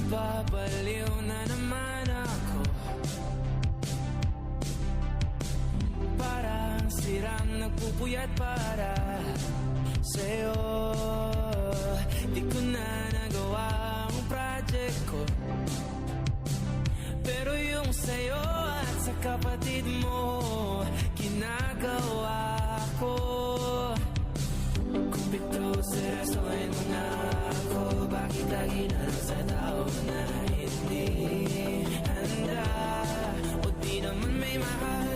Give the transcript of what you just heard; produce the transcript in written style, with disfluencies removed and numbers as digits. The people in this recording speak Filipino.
Napapaliw na naman ako. Parang sirang nagpupuyat para sa'yo. Di ko na nagawa ang project ko, pero yung sa'yo at sa kapatid mo ginagawa ko. Kung pito seryosohin mo na ako, bakit lagi na lang sa tao na hindi handa? O di naman may mahal